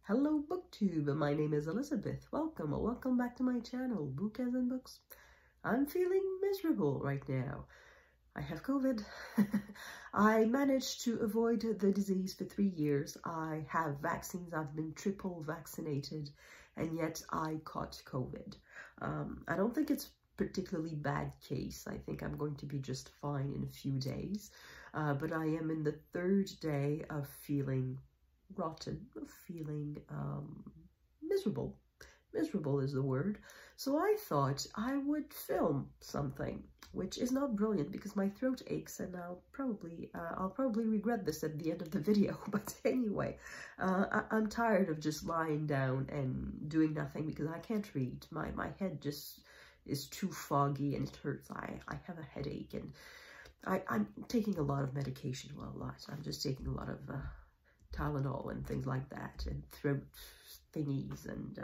Hello BookTube, my name is Elizabeth. Welcome back to my channel, Book as in Books. I'm feeling miserable right now. I have COVID. I managed to avoid the disease for 3 years. I have vaccines, I've been triple vaccinated, and yet I caught COVID. I don't think it's particularly bad case. I think I'm going to be just fine in a few days. But I am in the 3rd day of feeling rotten, of feeling miserable. Miserable is the word. So I thought I would film something, which is not brilliant because my throat aches, and I'll probably regret this at the end of the video. But anyway, I'm tired of just lying down and doing nothing because I can't read. My head just is too foggy and it hurts. I have a headache, and I'm taking a lot of medication. Well, a lot. I'm just taking a lot of Tylenol and things like that, and throat thingies, and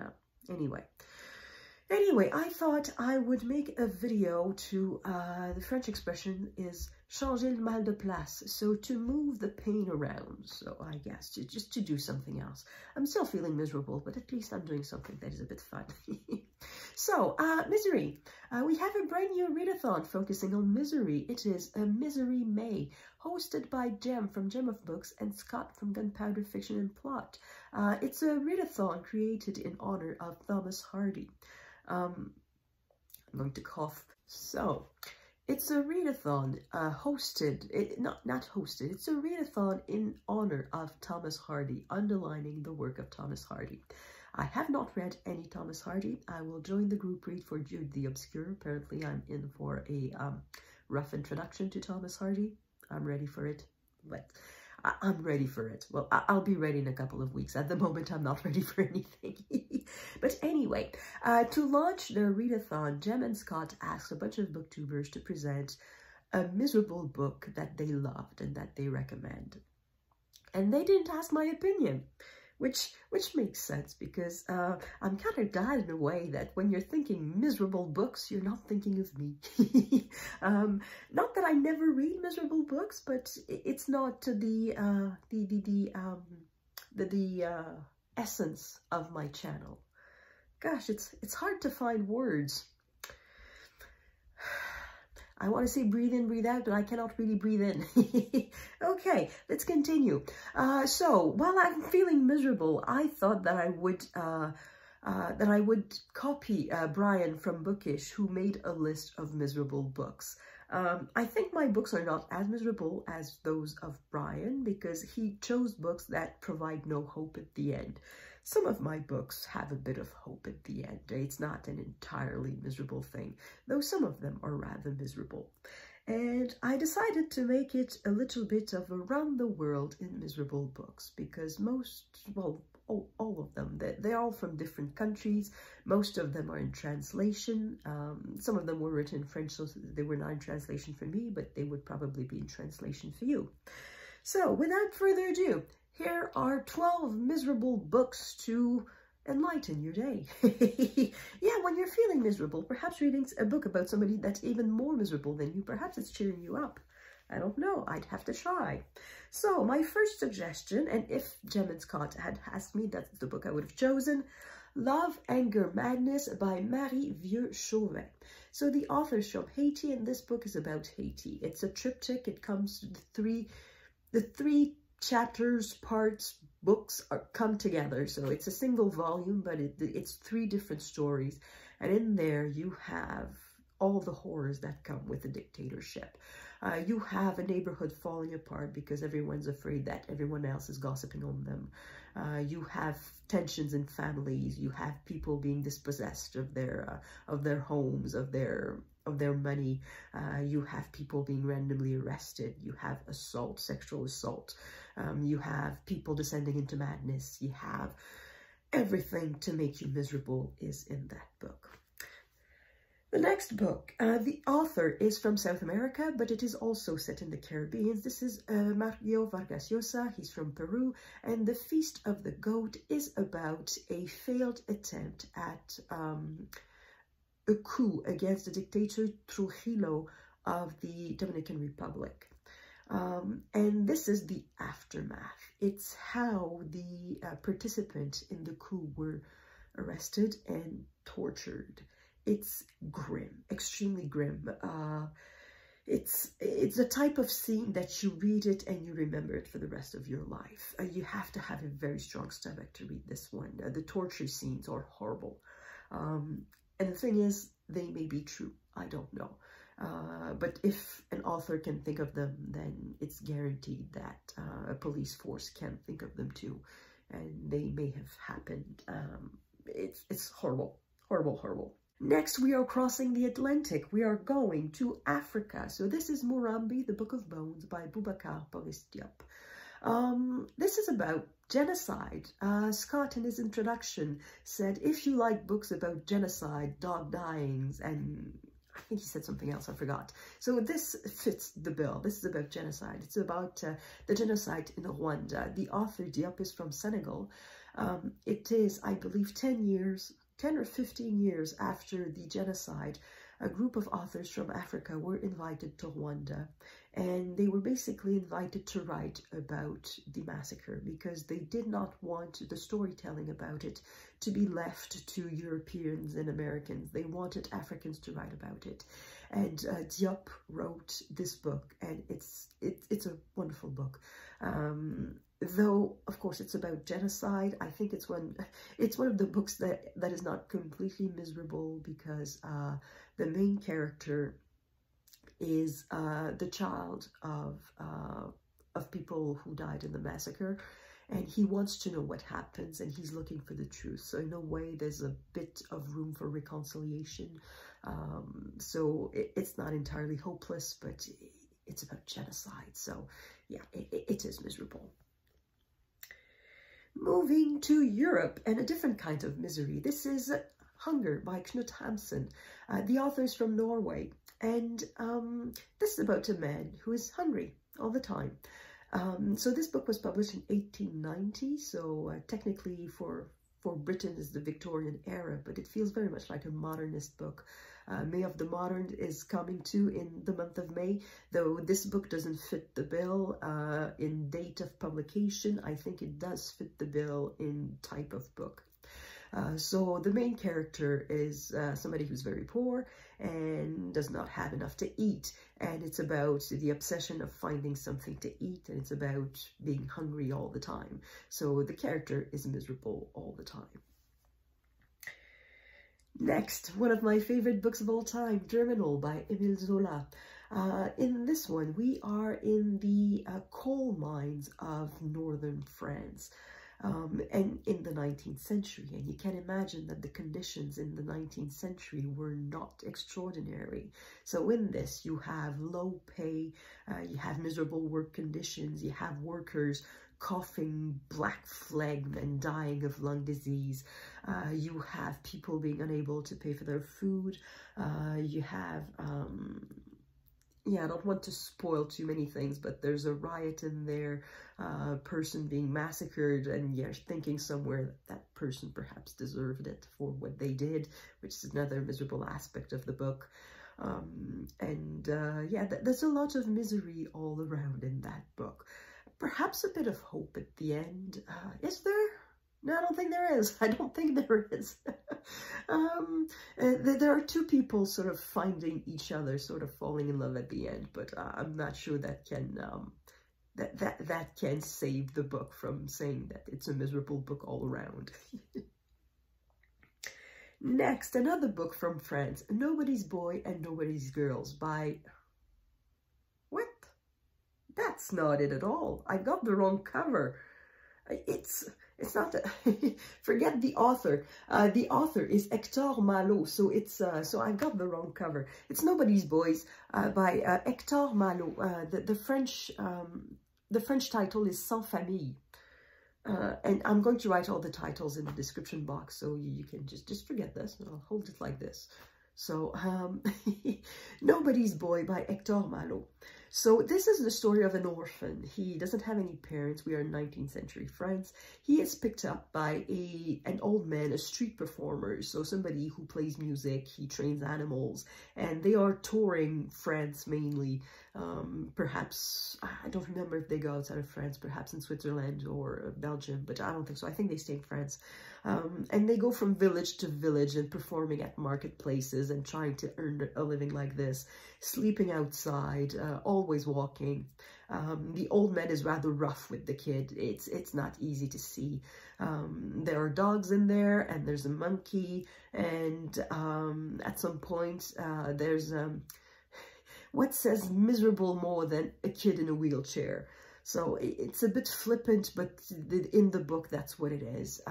Anyway, I thought I would make a video to, the French expression is changer le mal de place, so to move the pain around, so I guess just to do something else. I'm still feeling miserable, but at least I'm doing something that is a bit fun. So, misery. We have a brand new readathon focusing on misery. It is a Misery May, hosted by Jem from Gem of Books and Scott from Gunpowder Fiction and Plot. It's a readathon created in honor of Thomas Hardy. I'm going to cough. So, it's a readathon not hosted, it's a readathon in honor of Thomas Hardy, underlining the work of Thomas Hardy. I have not read any Thomas Hardy. I will join the group read for Jude the Obscure. Apparently I'm in for a rough introduction to Thomas Hardy. I'm ready for it. I'm ready for it. Well, I'll be ready in a couple of weeks. At the moment, I'm not ready for anything. But anyway, to launch their readathon, Jem and Scott asked a bunch of booktubers to present a miserable book that they loved and that they recommend. And they didn't ask my opinion, which makes sense because I'm kind of glad in a way that when you're thinking miserable books, you're not thinking of me. Not that I never read miserable books, but it's not the essence of my channel. Gosh, it's hard to find words. I want to say breathe in, breathe out, but I cannot really breathe in. Okay, let's continue. So while I'm feeling miserable, I thought that I would copy Brian from Bookish, who made a list of miserable books. I think my books are not as miserable as those of Brian because he chose books that provide no hope at the end. Some of my books have a bit of hope at the end. It's not an entirely miserable thing, though some of them are rather miserable. And I decided to make it a little bit of around the world in miserable books because all of them, they're all from different countries. Most of them are in translation. Some of them were written in French, so they were not in translation for me, but they would probably be in translation for you. So without further ado, here are 12 miserable books to enlighten your day. Yeah, when you're feeling miserable, perhaps reading a book about somebody that's even more miserable than you, perhaps it's cheering you up. I don't know, I'd have to try. So my first suggestion, and if Jem and Scott had asked me, that's the book I would have chosen, Love, Anger, Madness by Marie Vieux-Chauvet. So the author's from Haiti, and this book is about Haiti. It's a triptych. It comes to the three chapters, parts, books come together. So it's a single volume, but it's 3 different stories. And in there you have all the horrors that come with a dictatorship. You have a neighborhood falling apart because everyone's afraid that everyone else is gossiping on them. You have tensions in families. You have people being dispossessed of their homes, of their money. You have people being randomly arrested. You have assault, sexual assault. You have people descending into madness. You have everything to make you miserable is in that book. The next book, the author is from South America, but it is also set in the Caribbean. This is Vargas Llosa. He's from Peru, and The Feast of the Goat is about a failed attempt at a coup against the dictator Trujillo of the Dominican Republic. And this is the aftermath. It's how the participants in the coup were arrested and tortured. It's grim, extremely grim. It's the type of scene that you read it and you remember it for the rest of your life. You have to have a very strong stomach to read this one. The torture scenes are horrible. And the thing is, they may be true. I don't know. But if an author can think of them, then it's guaranteed that a police force can think of them too. And they may have happened. It's horrible, horrible, horrible. Next, we are crossing the Atlantic. We are going to Africa. So this is Murambi, the Book of Bones by Boubacar, Boris, Diop. This is about genocide. Scott, in his introduction, said, if you like books about genocide, dog dyings, and I think he said something else, I forgot. So this fits the bill. This is about genocide. It's about the genocide in Rwanda. The author, Diop, is from Senegal. It is, I believe, 10 or 15 years after the genocide. A group of authors from Africa were invited to Rwanda, and they were basically invited to write about the massacre because they did not want the storytelling about it to be left to Europeans and Americans. They wanted Africans to write about it. And Diop wrote this book, and it's a wonderful book. Though, of course, it's about genocide. I think it's one of the books that is not completely miserable because the main character is the child of people who died in the massacre, and he wants to know what happens, and he's looking for the truth. So in a way, there's a bit of room for reconciliation. So it's not entirely hopeless, but it's about genocide. So yeah, it is miserable. Moving to Europe and a different kind of misery. This is Hunger by Knut Hamsen. The author is from Norway. And this is about a man who is hungry all the time. So this book was published in 1890. So technically for Britain is the Victorian era, but it feels very much like a modernist book. May of the Modern is coming too in the month of May, though this book doesn't fit the bill in date of publication. I think it does fit the bill in type of book. So the main character is somebody who's very poor and does not have enough to eat. And it's about the obsession of finding something to eat, and it's about being hungry all the time. So the character is miserable all the time. Next, one of my favorite books of all time, Germinal by Emile Zola. In this one, we are in the coal mines of northern France. And in the 19th century, and you can imagine that the conditions in the 19th century were not extraordinary. So in this, you have low pay, you have miserable work conditions, you have workers coughing black phlegm and dying of lung disease. You have people being unable to pay for their food. You have... yeah, I don't want to spoil too many things, but there's a riot in there, person being massacred, and you're thinking somewhere that that person perhaps deserved it for what they did, which is another miserable aspect of the book. Yeah, there's a lot of misery all around in that book. Perhaps a bit of hope at the end. Is there? No, I don't think there is. I don't think there is. There are two people sort of finding each other, sort of falling in love at the end, but I'm not sure that can that can save the book from saying that it's a miserable book all around. Next, another book from France, Nobody's Boy and Nobody's Girls by... What? That's not it at all. I got the wrong cover. It's not forget the author. The author is Hector Malot, so it's so I got the wrong cover. It's Nobody's Boys by Hector Malot. The French title is Sans Famille. And I'm going to write all the titles in the description box, so you can just forget this, and I'll hold it like this. So, Nobody's Boy by Hector Malot. So this is the story of an orphan. He doesn't have any parents. We are in 19th century France. He is picked up by an old man, a street performer, so somebody who plays music, he trains animals, and they are touring France mainly. Perhaps, I don't remember if they go outside of France, perhaps in Switzerland or Belgium, but I don't think so. I think they stay in France. And they go from village to village and performing at marketplaces and trying to earn a living like this, sleeping outside, always walking. The old man is rather rough with the kid. It's not easy to see. There are dogs in there, and there's a monkey, and at some point there's what says miserable more than a kid in a wheelchair. So it's a bit flippant, but in the book, that's what it is.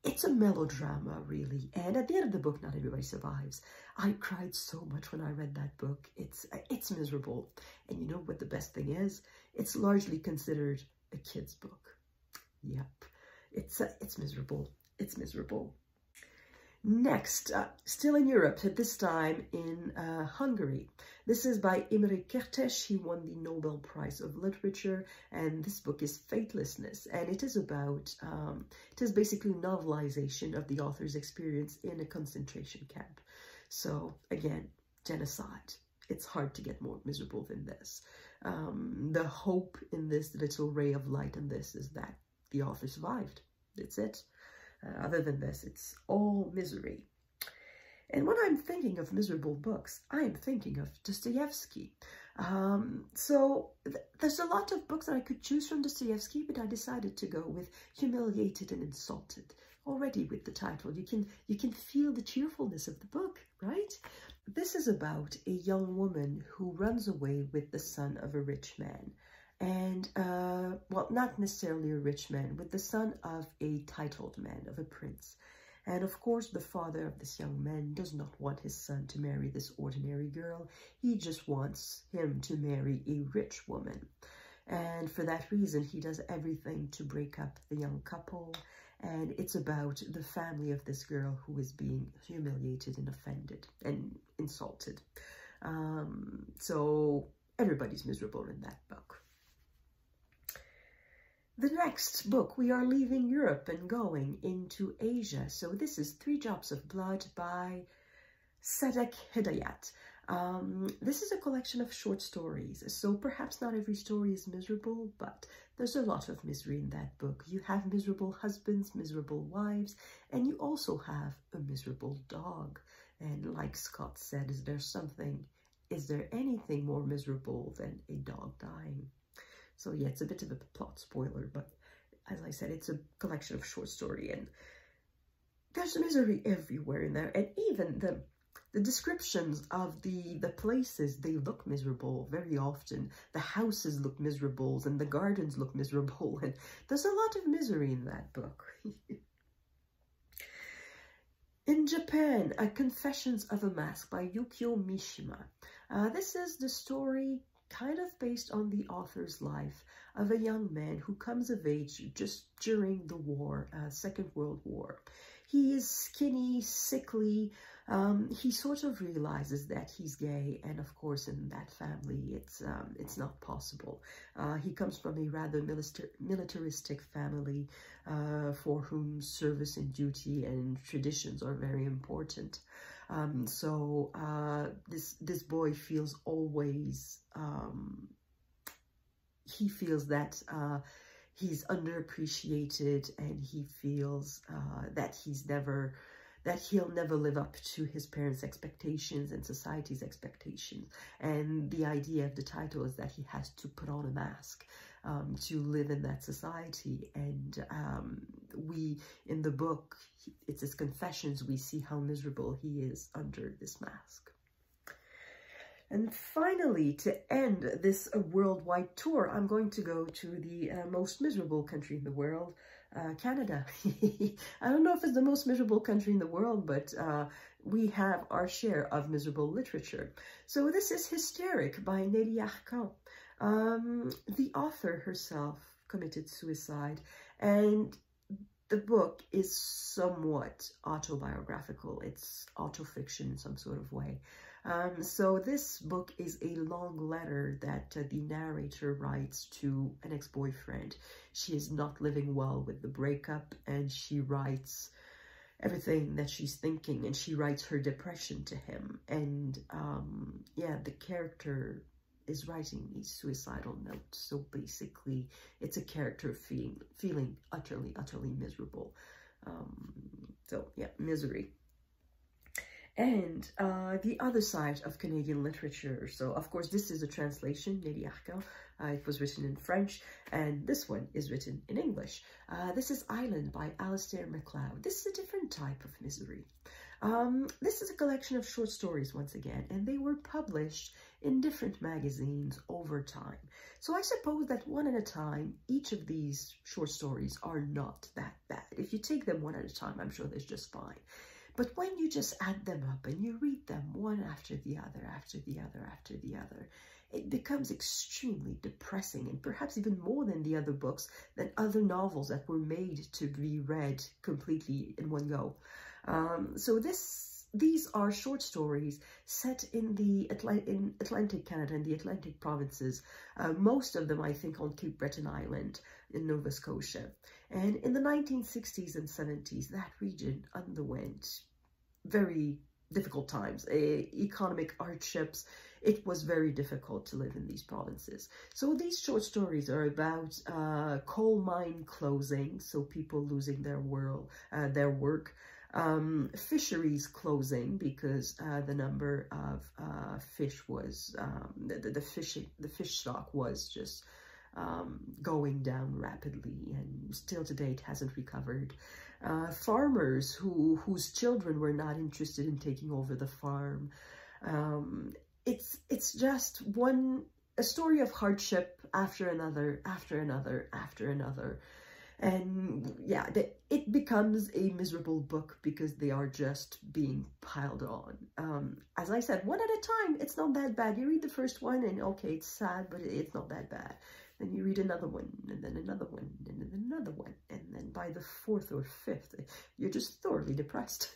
It's a melodrama, really. And at the end of the book, not everybody survives. I cried so much when I read that book. It's miserable. And you know what the best thing is? It's largely considered a kid's book. Yep. It's miserable. It's miserable. Next, still in Europe, at this time in Hungary. This is by Imre Kertesz. He won the Nobel Prize of Literature, and this book is Fatelesness, and it is about, it is basically novelization of the author's experience in a concentration camp. So, again, genocide. It's hard to get more miserable than this. The hope in this little ray of light in this is that the author survived. That's it. Other than this, it's all misery. And when I'm thinking of miserable books, I am thinking of Dostoyevsky. So there's a lot of books that I could choose from Dostoyevsky, but I decided to go with Humiliated and Insulted. Already with the title, you can feel the cheerfulness of the book, right? This is about a young woman who runs away with the son of a rich man. And, well, not necessarily a rich man, with the son of a titled man, of a prince. And of course, the father of this young man does not want his son to marry this ordinary girl. He just wants him to marry a rich woman. And for that reason, he does everything to break up the young couple. And it's about the family of this girl who is being humiliated and offended and insulted. So everybody's miserable in that book. The next book, we are leaving Europe and going into Asia. So this is 3 Drops of Blood by Sadeq Hedayat. This is a collection of short stories. So perhaps not every story is miserable, but there's a lot of misery in that book. You have miserable husbands, miserable wives, and you also have a miserable dog. And like Scott said, is there anything more miserable than a dog dying? So yeah, it's a bit of a plot spoiler, but as I said, it's a collection of short story, and there's misery everywhere in there. And even the descriptions of the places, they look miserable very often. The houses look miserable, and the gardens look miserable, and there's a lot of misery in that book. In Japan, Confessions of a Mask by Yukio Mishima. This is the story kind of based on the author's life of a young man who comes of age just during the war, Second World War. He is skinny, sickly. He sort of realizes that he's gay, and of course in that family it's not possible. He comes from a rather militaristic family for whom service and duty and traditions are very important. So this boy feels always, he feels that he's underappreciated, and he feels that he'll never live up to his parents' expectations and society's expectations. And the idea of the title is that he has to put on a mask to live in that society. And in the book, it's his confessions, we see how miserable he is under this mask. And finally, to end this worldwide tour, I'm going to go to the most miserable country in the world, Canada. I don't know if it's the most miserable country in the world, but we have our share of miserable literature. So this is Hysteric by Nelly Arcan. The author herself committed suicide, and the book is somewhat autobiographical. It's autofiction in some sort of way. So this book is a long letter that the narrator writes to an ex-boyfriend. She is not living well with the breakup, and she writes everything that she's thinking, and she writes her depression to him. And yeah, the character is writing these suicidal notes. So basically, it's a character feeling utterly miserable. So yeah, misery. And the other side of Canadian literature. So of course, this is a translation, Nelly Arcan. It was written in French, and this one is written in English. This is Island by Alistair McLeod. This is a different type of misery. This is a collection of short stories once again, and they were published in different magazines over time. So I suppose that one at a time, each of these short stories are not that bad. If you take them one at a time, I'm sure they're just fine. But when you just add them up and you read them one after the other, after the other, after the other, it becomes extremely depressing, and perhaps even more than the other books, than other novels that were made to be read completely in one go. So these are short stories set in in Atlantic Canada, in the Atlantic provinces, most of them, I think, on Cape Breton Island in Nova Scotia. And in the 1960s and 70s, that region underwent very difficult times, economic hardships. It was very difficult to live in these provinces. So these short stories are about coal mine closing, so people losing their work, fisheries closing because the number of fish was, the fish stock was just going down rapidly, and still to date hasn't recovered. Farmers whose children were not interested in taking over the farm. It's just a story of hardship after another, after another, after another. And yeah, it becomes a miserable book because they are just being piled on. As I said, one at a time, it's not that bad. You read the first one and okay, it's sad, but it's not that bad. Then you read another one, and then another one, and then another one. And then by the fourth or fifth, you're just thoroughly depressed.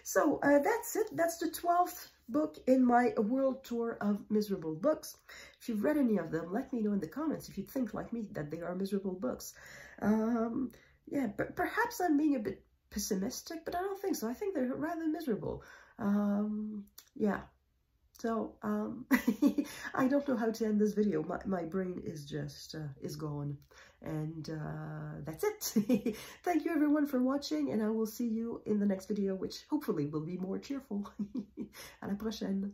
So that's it. That's the 12th book in my world tour of miserable books. If you've read any of them, let me know in the comments if you think like me that they are miserable books. Yeah, but perhaps I'm being a bit pessimistic, but I don't think so. I think they're rather miserable. Yeah. So, I don't know how to end this video. My brain is just, is gone. And that's it. Thank you everyone for watching, and I will see you in the next video, which hopefully will be more cheerful. À la prochaine.